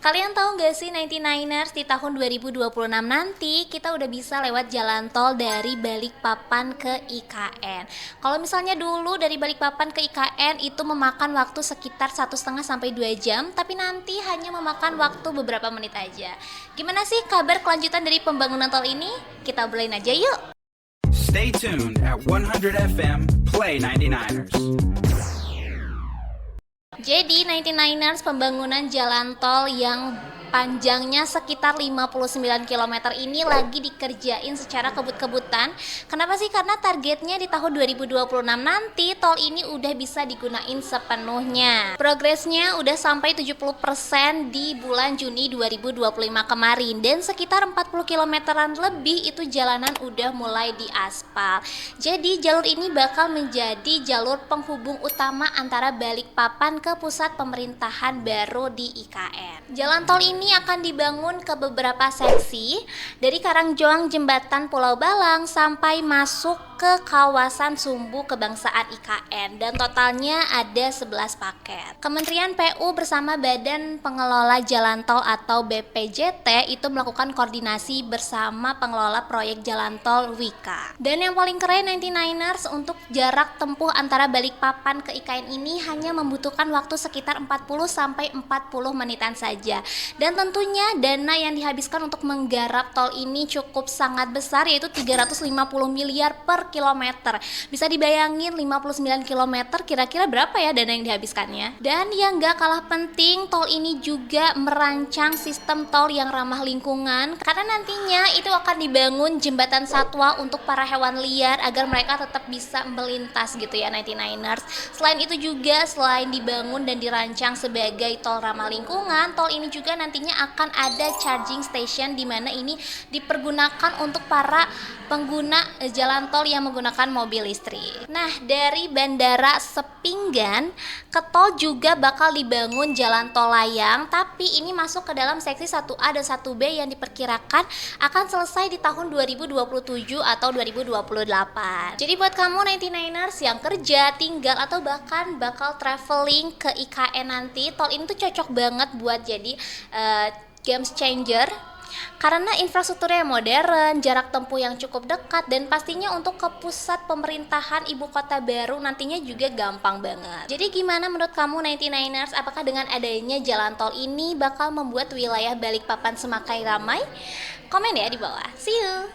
Kalian tahu nggak sih 99ers di tahun 2026 nanti kita udah bisa lewat jalan tol dari Balikpapan ke IKN. Kalau misalnya dulu dari Balikpapan ke IKN itu memakan waktu sekitar 1,5 sampai 2 jam, tapi nanti hanya memakan waktu beberapa menit aja. Gimana sih kabar kelanjutan dari pembangunan tol ini? Kita obrolin aja yuk. Stay tuned at 100 FM Play 99ers. Jadi 99ers pembangunan jalan tol yang panjangnya sekitar 59 km ini lagi dikerjain secara kebut-kebutan. Kenapa sih? Karena targetnya di tahun 2026 nanti tol ini udah bisa digunain sepenuhnya. Progresnya udah sampai 70% di bulan Juni 2025 kemarin, dan sekitar 40 kilometeran lebih itu jalanan udah mulai diaspal. Jadi jalur ini bakal menjadi jalur penghubung utama antara Balikpapan ke pusat pemerintahan baru di IKN. Jalan tol ini akan dibangun ke beberapa seksi dari Karangjoang Jembatan Pulau Balang sampai masuk ke kawasan Sumbu Kebangsaan IKN, dan totalnya ada 11 paket. Kementerian PU bersama Badan Pengelola Jalan Tol atau BPJT itu melakukan koordinasi bersama pengelola proyek jalan tol Wika. Dan yang paling keren 99ers, untuk jarak tempuh antara Balikpapan ke IKN ini hanya membutuhkan waktu sekitar 40 sampai 40 menitan saja. Dan tentunya dana yang dihabiskan untuk menggarap tol ini cukup sangat besar, yaitu 350 miliar per kilometer. Bisa dibayangin 59 kilometer kira-kira berapa ya dana yang dihabiskannya. Dan yang gak kalah penting, tol ini juga merancang sistem tol yang ramah lingkungan, karena nantinya itu akan dibangun jembatan satwa untuk para hewan liar agar mereka tetap bisa melintas gitu ya 99ers. Selain itu juga, selain dibangun dan dirancang sebagai tol ramah lingkungan, tol ini juga nantinya akan ada charging station di mana ini dipergunakan untuk para pengguna jalan tol yang menggunakan mobil listrik. Nah, dari Bandara Sepinggan ke tol juga bakal dibangun jalan tol layang, tapi ini masuk ke dalam seksi 1A dan 1B yang diperkirakan akan selesai di tahun 2027 atau 2028. Jadi buat kamu 99ers yang kerja, tinggal, atau bahkan bakal traveling ke IKN nanti, tol ini tuh cocok banget buat jadi game changer, karena infrastrukturnya yang modern, jarak tempuh yang cukup dekat, dan pastinya untuk ke pusat pemerintahan ibu kota baru nantinya juga gampang banget. Jadi gimana menurut kamu 99ers? Apakah dengan adanya jalan tol ini bakal membuat wilayah Balikpapan semakin ramai? Komen ya di bawah. See you!